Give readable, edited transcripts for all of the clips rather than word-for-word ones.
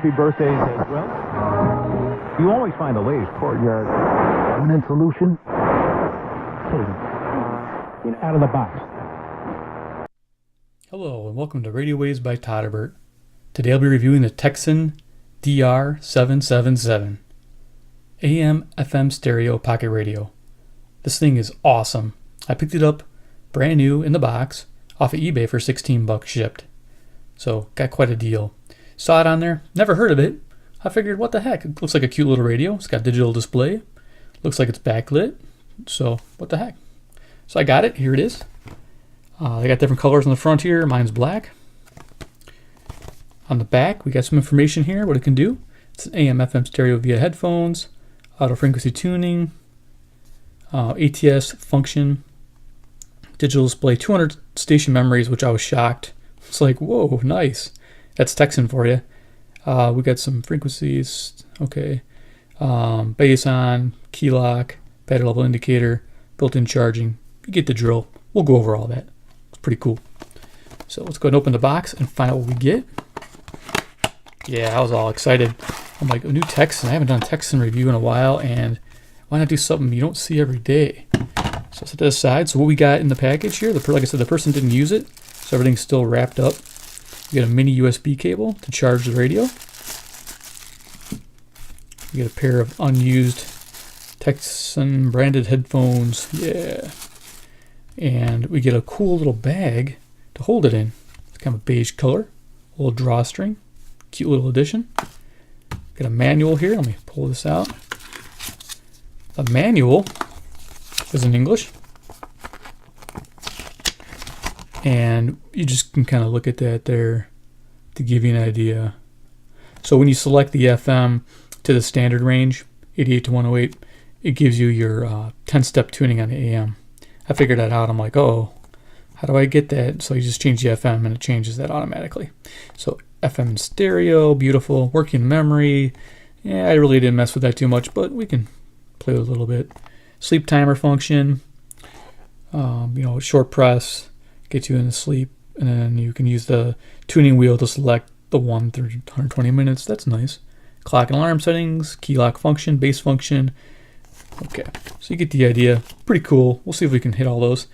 happy birthdays as well. You always find the latest courtyard permanent solution. Out of the box. Hello and welcome to Radio Waves by Todderbert. Today I'll be reviewing the Tecsun DR-777 AM FM stereo pocket radio. This thing is awesome. I picked it up brand new in the box off of eBay for $16 shipped. So got quite a deal. Saw it on there, never heard of it. I figured, what the heck? It looks like a cute little radio. It's got digital display. Looks like it's backlit. So what the heck? So I got it. Here it is. They got different colors on the front here. Mine's black. On the back, we got some information here, what it can do. It's an AM FM stereo via headphones, auto frequency tuning, ATS function, digital display, 200 station memories, which I was shocked. It's like, whoa, nice. That's Tecsun for you. We got some frequencies, okay. Bass on, key lock, battery level indicator, built-in charging. You get the drill. We'll go over all that. It's pretty cool. So let's go ahead and open the box and find out what we get. Yeah, I was all excited. I'm like, a new Tecsun. I haven't done a Tecsun review in a while, and why not do something you don't see every day? So set that aside. So what we got in the package here, like I said, the person didn't use it, so everything's still wrapped up. You get a mini USB cable to charge the radio. You get a pair of unused Tecsun branded headphones. Yeah. And we get a cool little bag to hold it in. It's kind of a beige color. A little drawstring. Cute little addition. Got a manual here. Let me pull this out. The manual is in English. And you just can kind of look at that there to give you an idea. So when you select the FM to the standard range, 88 to 108, it gives you your 10-step tuning on the AM. I figured that out. I'm like, oh, how do I get that? So you just change the FM and it changes that automatically. So FM in stereo, beautiful, working memory. Yeah, I really didn't mess with that too much, but we can play with it a little bit. Sleep timer function, short press, get you into sleep, and then you can use the tuning wheel to select the 1 through 120 minutes. That's nice. Clock and alarm settings, key lock function, bass function. Okay, so you get the idea. Pretty cool. We'll see if we can hit all those.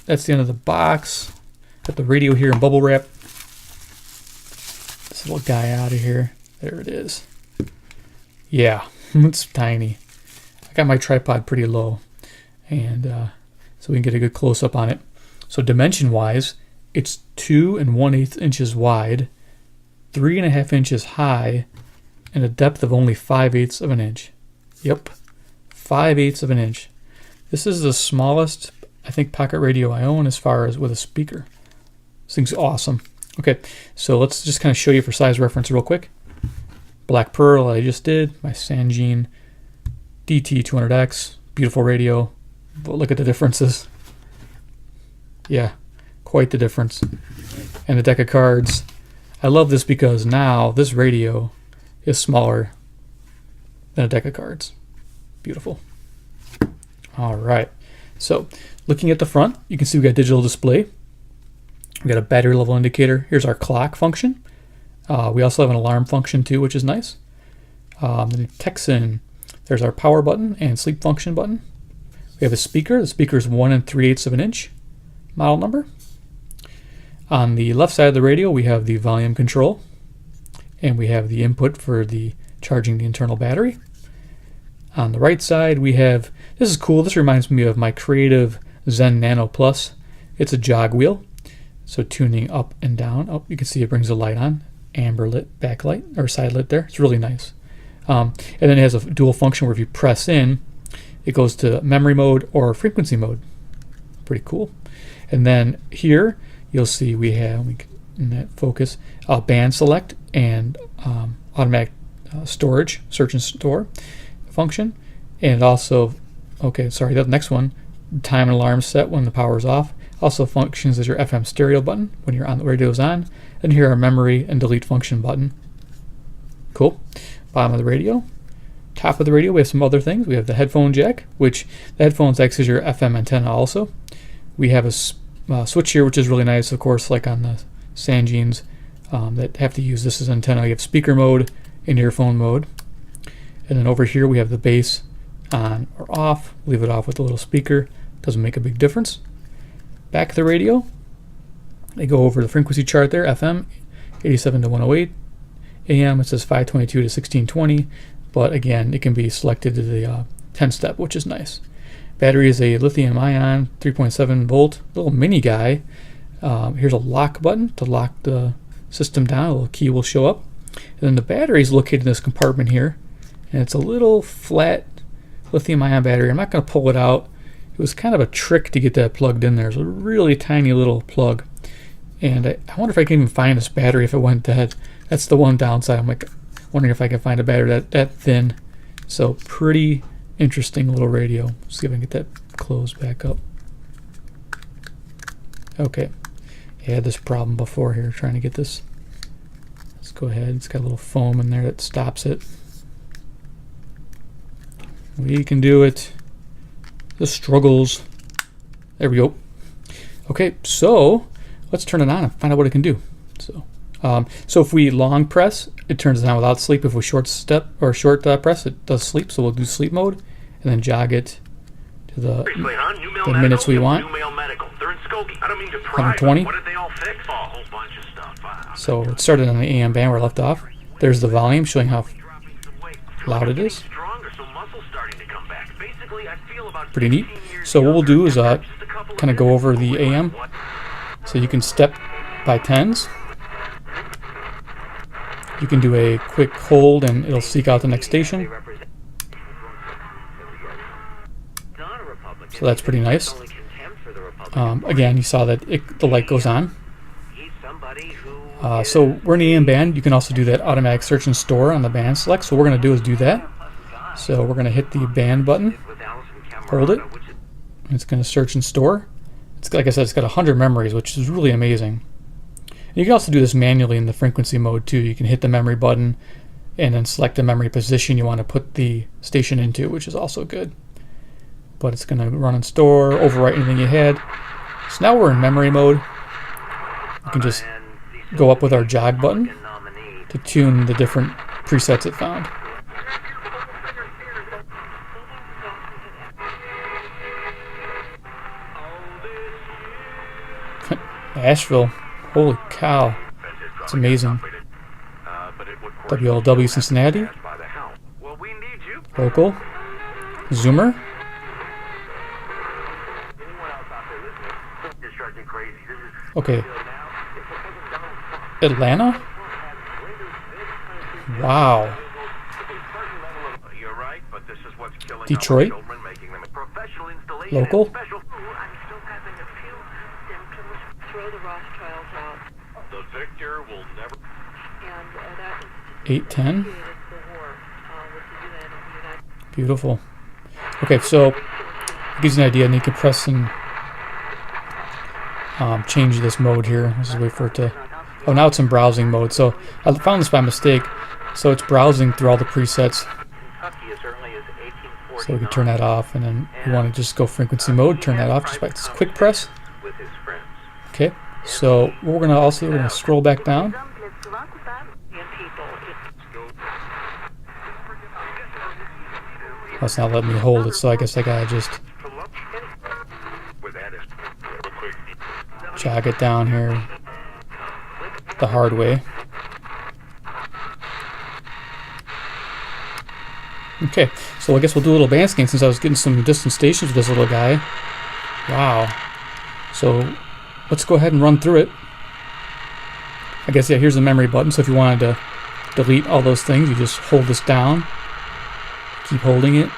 That's the end of the box. Got the radio here in bubble wrap. This little guy out of here. There it is. Yeah, it's tiny. I got my tripod pretty low, and so we can get a good close-up on it. So dimension-wise, it's 2 1/8 inches wide, 3.5 inches high, and a depth of only 5/8 of an inch. Yep, 5/8 of an inch. This is the smallest, I think, pocket radio I own as far as with a speaker. This thing's awesome. Okay, so let's just kind of show you for size reference real quick. Black Pearl, I just did. My Sangean DT200X, beautiful radio. But look at the differences. Yeah, quite the difference. And the deck of cards. I love this because now this radio is smaller than a deck of cards. Beautiful. All right. So looking at the front, you can see we got digital display. We got a battery level indicator. Here's our clock function. We also have an alarm function too, which is nice. The Tecsun, there's our power button and sleep function button. We have a speaker. The speaker is 1 3/8 of an inch. Model number. On the left side of the radio, we have the volume control, and we have the input for the charging the internal battery. On the right side, we have, this is cool, this reminds me of my Creative Zen Nano Plus. It's a jog wheel, so tuning up and down. Oh, you can see it brings the light on, amber lit backlight, or side lit there. It's really nice. And then it has a dual function where if you press in, it goes to memory mode or frequency mode. Pretty cool. And then here, you'll see we have, in that focus, band select and automatic storage, search and store function. And also, okay, sorry, the next one, time and alarm set when the power is off. Also functions as your FM stereo button when you're on the radio's on. And here our memory and delete function button. Cool. Bottom of the radio. Top of the radio, we have some other things. We have the headphone jack, which the headphones acts as your FM antenna also. We have a switch here, which is really nice, of course, like on the Sangeans. that have to use this as an antenna. You have speaker mode and earphone mode. And then over here we have the bass on or off. Leave it off with a little speaker. Doesn't make a big difference. Back of the radio, they go over the frequency chart there. FM 87 to 108. AM, it says 522 to 1620. But again, it can be selected to the 10-step, which is nice. Battery is a lithium ion 3.7 volt little mini guy. Here's a lock button to lock the system down. A little key will show up. And then the battery is located in this compartment here. And it's a little flat lithium ion battery. I'm not going to pull it out. It was kind of a trick to get that plugged in there. It's a really tiny little plug. And I wonder if I can even find this battery if it went dead. That's the one downside. I'm like wondering if I can find a battery that thin. So pretty interesting little radio. See if I can get that closed back up. Okay. I had this problem before here trying to get this. Let's go ahead. It's got a little foam in there that stops it. We can do it. The struggles. There we go. Okay, so let's turn it on and find out what it can do. So if we long press, it turns it on without sleep. If we short press, it does sleep. So we'll do sleep mode and then jog it to the minutes we want. 120. So it started on the AM band where I left off. There's the volume showing how loud it is. Pretty neat. So what we'll do is kind of go over the AM. So you can step by tens. You can do a quick hold and it'll seek out the next station. So that's pretty nice. Again, you saw that the light goes on. So we're in the AM band. You can also do that automatic search and store on the band select. So what we're going to do is do that. So we're going to hit the band button, hold it, and it's going to search and store. It's like I said, it's got 100 memories, which is really amazing. And you can also do this manually in the frequency mode too. You can hit the memory button and then select the memory position you want to put the station into, which is also good. But it's going to run and store, overwrite anything you had. So now we're in memory mode. You can just go up with our jog button to tune the different presets it found. Asheville, holy cow, it's amazing. WLW Cincinnati, local, Zoomer, okay, Atlanta, wow, Detroit, local, 810. Beautiful. Okay, so it gives you an idea, and you can press and change this mode here. Let's just wait for it to. Oh, now it's in browsing mode. So I found this by mistake. So it's browsing through all the presets. So we can turn that off, and then you want to just go frequency mode. Turn that off just by this quick press. Okay. So what we're gonna also we're gonna scroll back down. That's not letting me hold it, so I guess I gotta just jog it down here the hard way. Okay, so I guess we'll do a little band scan since I was getting some distant stations with this little guy. Wow. So let's go ahead and run through it. I guess, yeah, here's the memory button, so if you wanted to delete all those things, you just hold this down. Keep holding it.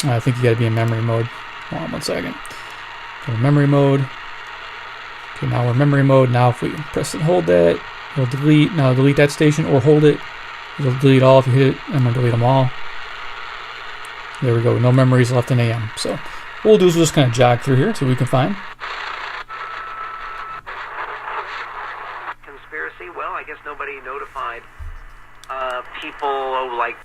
I think you gotta be in memory mode. Hold on 1 second. Okay, memory mode. Okay, now we're in memory mode. Now if we press and hold that, it'll delete. Now delete that station or hold it. It'll delete all if you hit it. I'm gonna delete them all. There we go. No memories left in AM. So what we'll do is we'll just kind of jog through here, see what we can find. Conspiracy? Well, I guess nobody notified people like.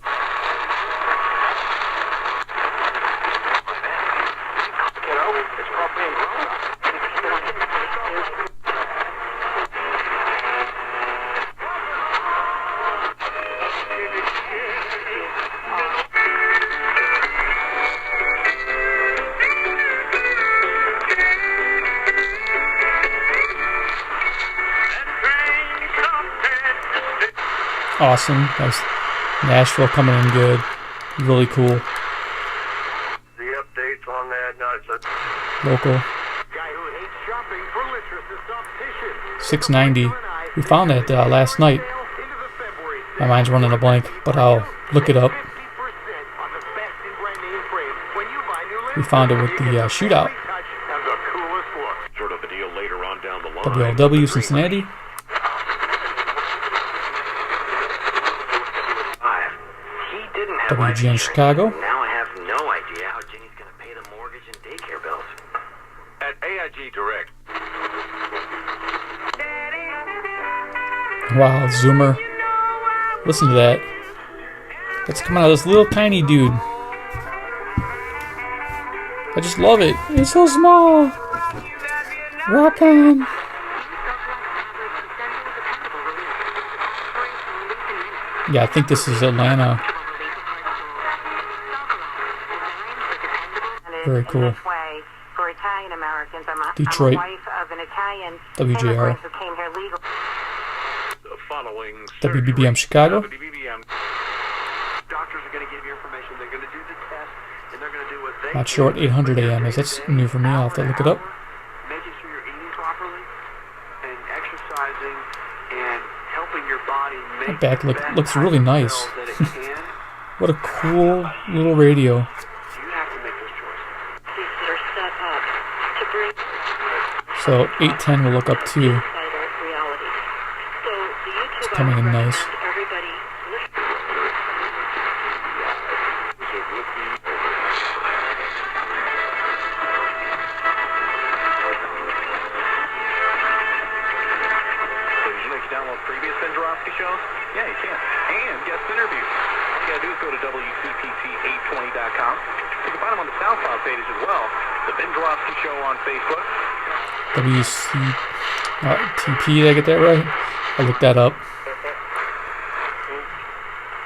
awesome. That's Nashville coming in good. Really cool. The updates on that, Local. guy who hates shopping for Lithium optician. 690. We found that last night. My mind's running a blank, but I'll look it up. We found it with the shootout. Sort of a deal later on down the line. WLW Cincinnati. He didn't have WGN Chicago. Now I have no idea how Jenny's going to pay the mortgage and daycare bills. At AIG Direct. Wow, Zoomer. Listen to that. That's coming out of this little tiny dude. I just love it. It's so small. Rockin. Yeah, I think this is Atlanta. Very cool. Detroit. WJR. WBBM Chicago. WBBM. Doctors are going to give you information. They're going to do the test, and they're going to do what they Not sure what 800 AM is. That's new for me. I'll have to look it up. making sure you're eating properly and exercising and helping your body make That back the best looks really nice. cells that it can. What a cool little radio. You have to make those choices. That are set up to bring So 810 we'll look up too. insider reality. So the YouTube It's coming in nice. everybody listen. So did you like to download previous Ben Joravsky shows? Yeah, you can. And guest interviews. All you gotta do is go to WCPT820.com. You can find them on the SoundCloud page as well. The Ben Joravsky Show on Facebook. TP, did I get that right? I'll look that up.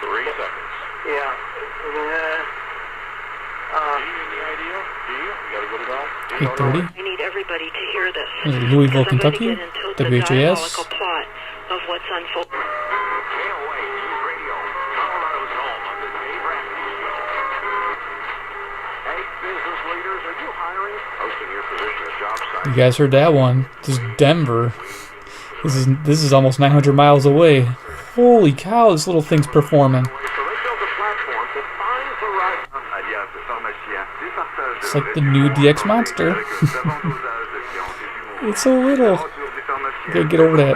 3 seconds. Yeah. Any idea? Do you? You gotta go to that. 830. I need everybody to hear this. This is Louisville, Because I'm Kentucky. going to get into the WHAS. diabolical plot of what's unfolding. KOA News Radio, Colorado's home of the Dave Ramsey Show. Hey, business leaders, are you hiring? Posting your position at job site. You guys heard that one. This is Denver. This is almost 900 miles away. Holy cow, this little thing's performing. So they built a platform that finds the right. It's like the new DX Monster. It's so little. You gotta get over that.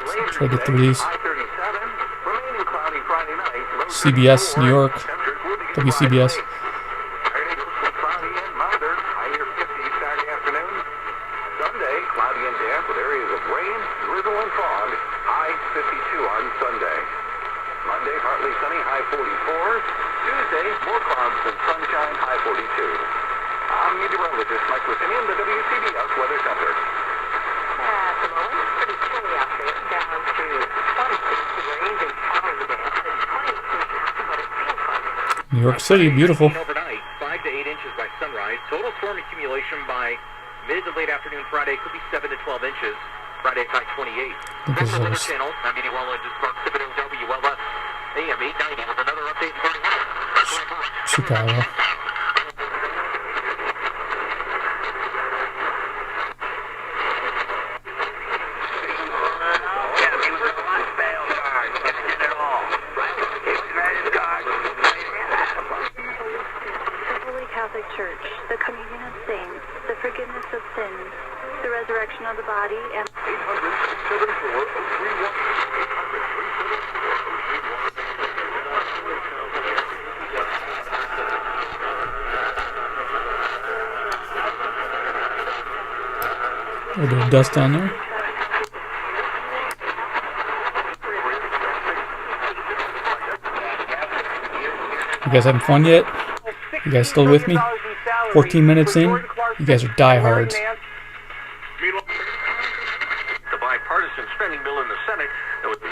Let's try to get through these. CBS, New York. WCBS. Sunday, cloudy and damp with areas of rain, drizzle, and fog. High 52 on Sunday. Monday, partly sunny, high 44. Tuesday, more clouds and sunshine, high 42. I'm meteorologist Mike Russinian, the WCBS Weather Center. At the moment, it's pretty chilly out there, down to 26 degrees and cloudy today. It's 22, but it feels like it. New York City, beautiful. Overnight, 5 to 8 inches by sunrise. Total storm accumulation by mid to late afternoon Friday could be 7 to 12 inches. Friday's high 28. Because Central of Weather this Channel, I'm meteorologist Mark Thibodeau, WLS, AM 890 with another update in 30 minutes. Chicago. The Holy Catholic Church, the communion of saints, the forgiveness of sins, the resurrection of the body, and 800-674-0311. A little bit of dust on there. You guys having fun yet? You guys still with me? 14 minutes in? You guys are diehards. The bipartisan spending bill in the Senate that would be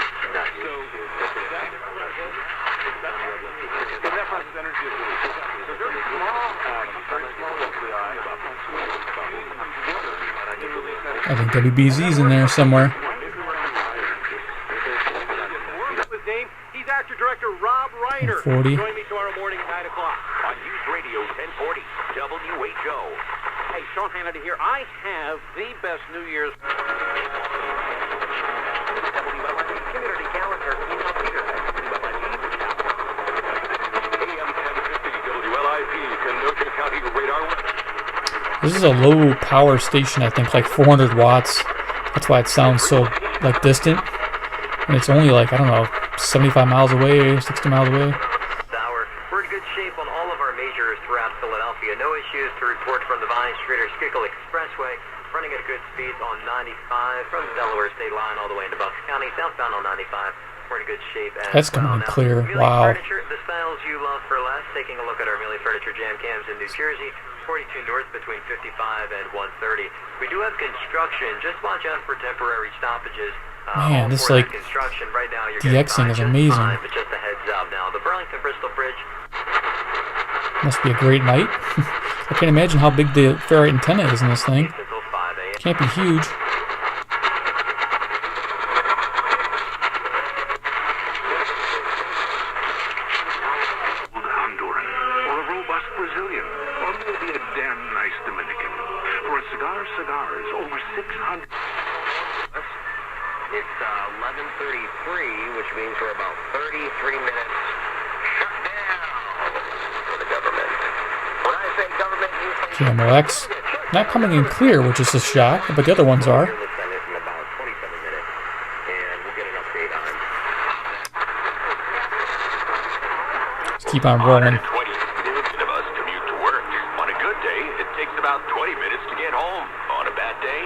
I think WBZ's in there somewhere. Director Rob Reiner. 40. Join me tomorrow morning at 9 o'clock on News Radio 1040 WHO. Hey, Sean Hannity here. I have the best New Year's. Community calendar, email Peter at AM 1050 WLIP, Kenosha County Radar. This is a low power station, I think, like 400 watts. That's why it sounds so like distant. And it's only like, I don't know, 75 miles away, 60 miles away. We're in good shape on all of our majors throughout Philadelphia. No issues to report from the Vine Street or Schuylkill Expressway. Running at good speeds on 95 from the Delaware State Line all the way into Bucks County. Southbound on 95. We're in good shape. That's coming in clear. Wow. Furniture, the styles you love for less. Taking a look at our Millie Furniture jam cams in New Jersey. 42 north between 55 and 130. We do have construction. Just watch out for temporary stoppages. Man, this like construction right now. You're DXing is amazing. fine, but just a heads up now. The Burlington Bristol Bridge. Must be a great night. I can't imagine how big the ferrite antenna is in this thing. Until 5 a.m. Can't be huge. Honduran, or a robust Brazilian, or maybe a damn nice Dominican. For a cigars, over 600. It's 11:33, which means we're about 33 minutes shut down for the government. When I say government, you say KMOX. Not coming in clear, which is a shock, but the other ones are. in about 27 minutes, and we'll get an update on Let's keep on rolling. 20 minutes of us commute to work. On a good day, it takes about 20 minutes to get home. On a bad day,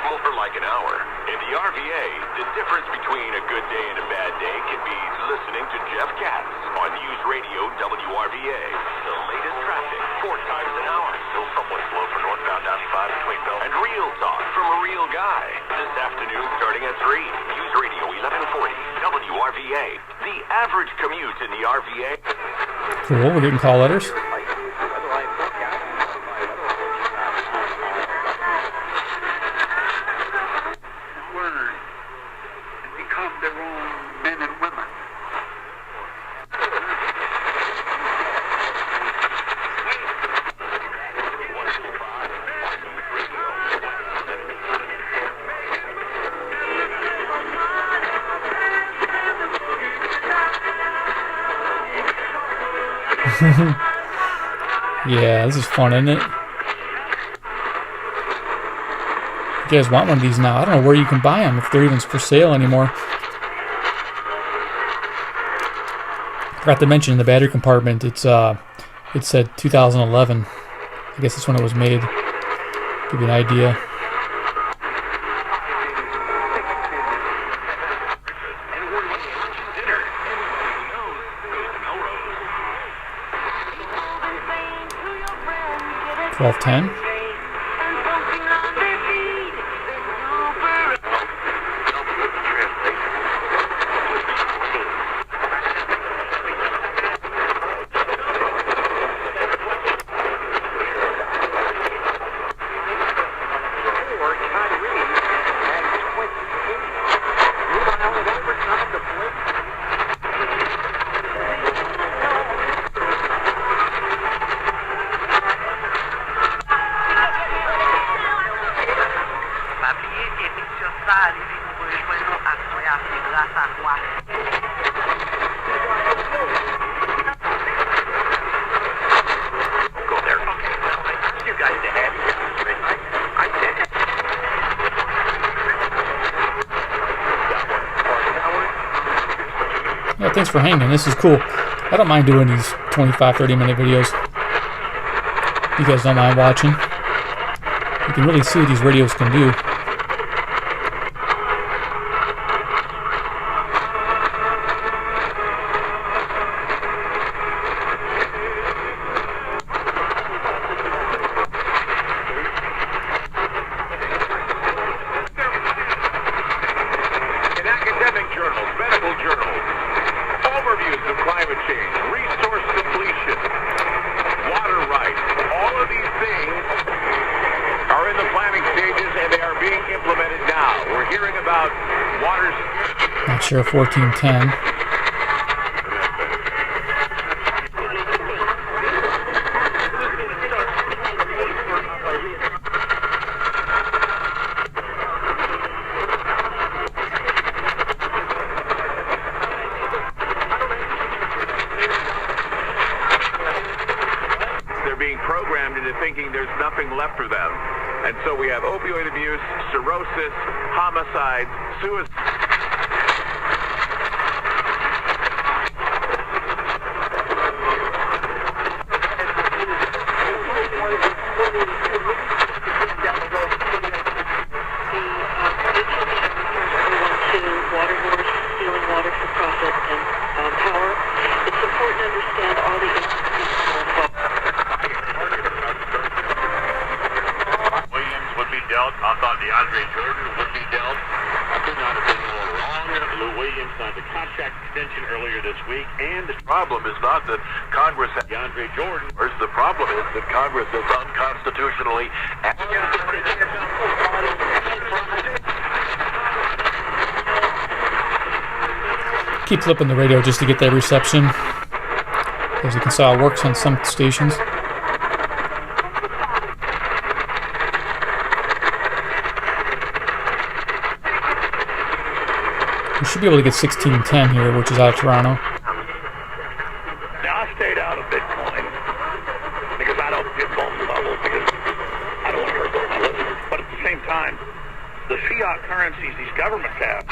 more like an hour. In the RVA, the difference between a good day and a bad day can be listening to Jeff Katz on News Radio WRVA. The latest traffic, 4 times an hour. Still somewhat slow for northbound 95 between Bell and Real Talk from a real guy. This afternoon starting at 3. News Radio 1140 WRVA. The average commute in the RVA. Cool, we're getting call letters. Learn and become their own men and women. Yeah, this is fun, isn't it? You guys want one of these now? I don't know where you can buy them, if they're even for sale anymore. Forgot to mention the battery compartment. It said 2011. I guess that's when it was made. Give you an idea. $12.10. Yeah, thanks for hanging. This is cool. I don't mind doing these 25-30 minute videos. You guys don't mind watching. You can really see what these radios can do. In academic journals, medical journals, overviews of climate change, resource depletion, water rights, all of these things are in the planning stages and they are being implemented now. We're hearing about water. Not sure, 1410. thinking there's nothing left for them. And so we have opioid abuse, cirrhosis, homicides, suicide. I thought DeAndre Jordan would be dealt. I could not have been more wrong. Lou Williams signed a contract extension earlier this week, and the problem is not that Congress has DeAndre Jordan. The problem is that Congress is unconstitutionally. Keep flipping the radio just to get that reception. As you can see, it works on some stations. We should be able to get 1610 here, which is out of Toronto. Now, I stayed out of Bitcoin because I don't get vulnerable because I don't want to hurt my listeners. But at the same time, the fiat currencies these governments have.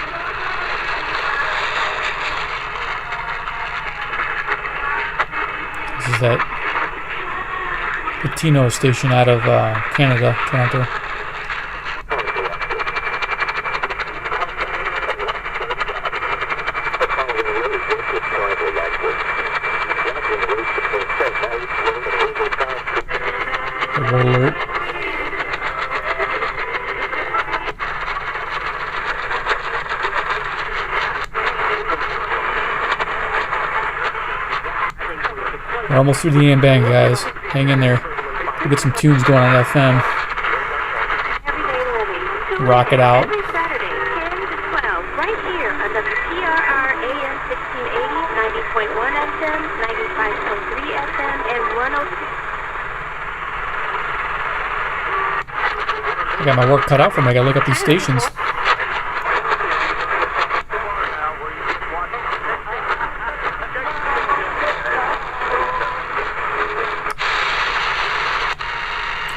This is that Latino station out of Canada, Toronto. Alert. We're almost through the AM band, guys. Hang in there. We'll get some tunes going on FM. Rock it out. Every Saturday, 10 to 12, right here on WPRR AM 1680, 90.1 FM, 95.3 FM, and 102. I got my work cut out for me. I gotta look up these stations.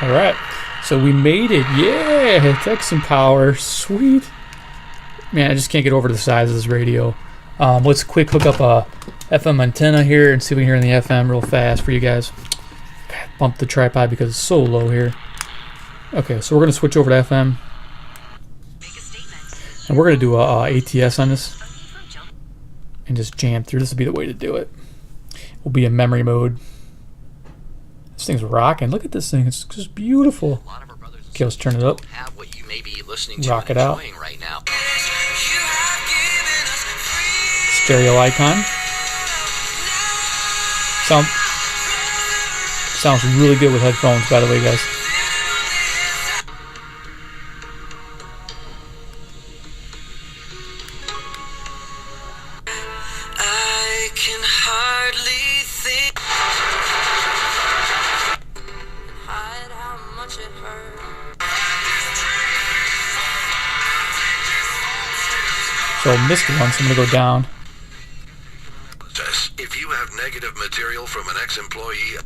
Alright, so we made it. Yeah, Tecsun power. Sweet. Man, I just can't get over the size of this radio. Let's quick hook up a FM antenna here and see if we can hear in the FM real fast for you guys. Bump the tripod because it's so low here. Okay, so we're going to switch over to FM. And we're going to do a ATS on this. And just jam through. This will be the way to do it. We'll be in memory mode. This thing's rocking. Look at this thing. It's just beautiful. Okay, let's turn it up. Rock it out. Stereo icon. Sounds really good with headphones, by the way, guys. So I missed one, so I'm going to go down. If you have negative material from an ex-employee...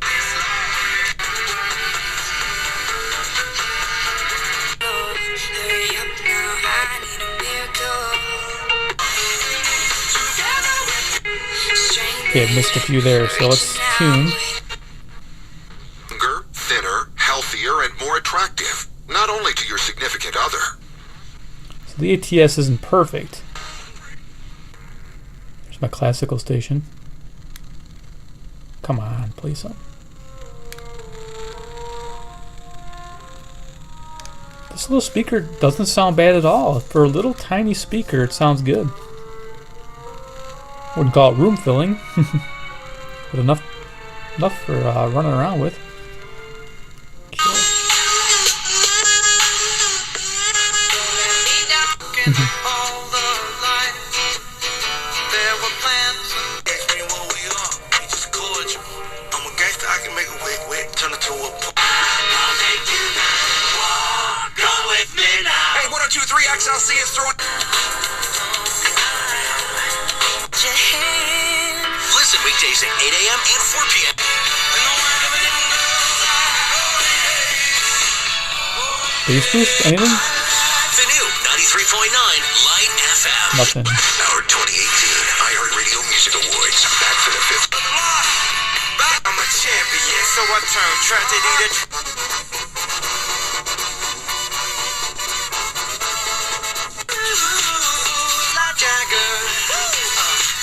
Okay, I missed a few there, so let's tune. Younger, thinner, healthier, and more attractive. Not only to your significant other. So the ATS isn't perfect. There's my classical station. Come on, play some. This little speaker doesn't sound bad at all. For a little tiny speaker, it sounds good. Wouldn't call it room filling, but enough for running around with. Listen weekdays at 8 a.m. and 4 p.m. Bass boost? Anything? The new 93.9 Light FM. Nothing. Our 2018 iHeartRadio Music Awards. Back for the fifth. I'm a champion, so I turn tragedy to Jagger.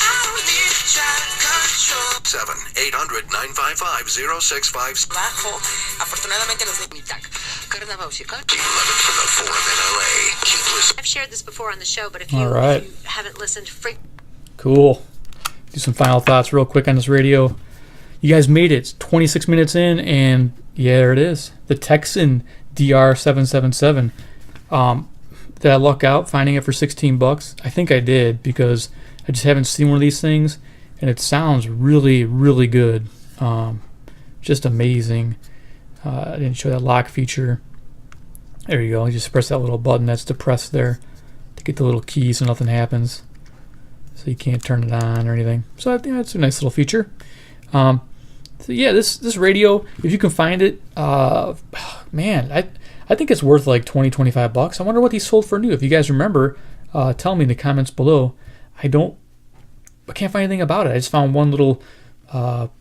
I don't need to try to control. 7-800-955-065. Black hole. Afortunadamente los de Mitak. Carnaval Chicago. 11 from the Forum in LA. Keep listening. I've shared this before on the show, but if you, All right. if you haven't listened, Cool. Do some final thoughts real quick on this radio. You guys made it. It's 26 minutes in, and yeah, there it is. The Tecsun DR-777. Did I luck out finding it for $16? I think I did, because I just haven't seen one of these things, and it sounds really, really good. Just amazing. I didn't show that lock feature. There you go. You just press that little button that's depressed there to get the little key so nothing happens. So you can't turn it on or anything. So I think that's a nice little feature. So yeah, this radio, if you can find it, man, I think it's worth like $20-25. I wonder what these sold for new. If you guys remember, tell me in the comments below. I can't find anything about it. I just found one little what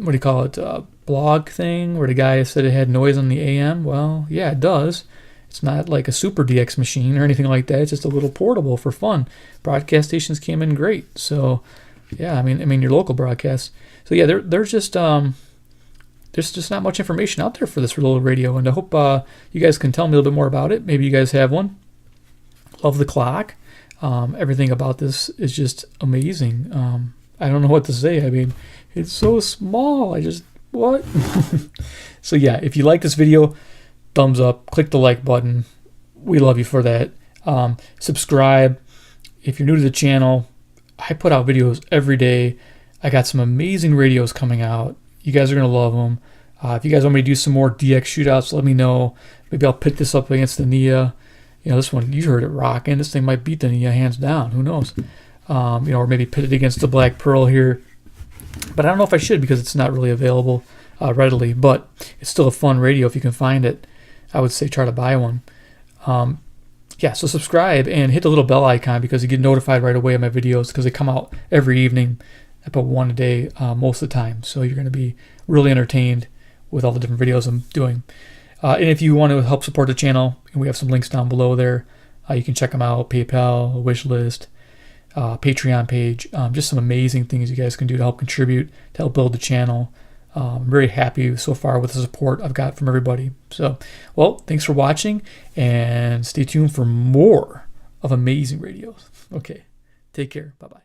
do you call it, blog thing where the guy said it had noise on the AM. Well, yeah, it does. It's not like a super DX machine or anything like that. It's just a little portable for fun. Broadcast stations came in great. So yeah, I mean your local broadcasts. So yeah, there's just not much information out there for this little radio, and I hope you guys can tell me a little bit more about it. Maybe you guys have one. Love the clock. Everything about this is just amazing. I don't know what to say. I mean, it's so small. What? So yeah, if you like this video, thumbs up, click the like button. We love you for that. Subscribe. If you're new to the channel, I put out videos every day. I got some amazing radios coming out. You guys are going to love them. If you guys want me to do some more DX shootouts, let me know. Maybe I'll pit this up against the Nia. You know, this one, you heard it rocking. This thing might beat the Nia hands down. Who knows? Or maybe pit it against the Black Pearl here. But I don't know if I should, because it's not really available readily. But it's still a fun radio if you can find it. I would say try to buy one. Yeah, so subscribe and hit the little bell icon, because you get notified right away of my videos, because they come out every evening. I put one a day most of the time. So you're going to be really entertained with all the different videos I'm doing. And if you want to help support the channel, we have some links down below there. You can check them out. PayPal, wish list, Patreon page. Just some amazing things you guys can do to help contribute, to help build the channel. I'm very happy so far with the support I've got from everybody. So, well, thanks for watching, and stay tuned for more of amazing radios. Okay, take care. Bye-bye.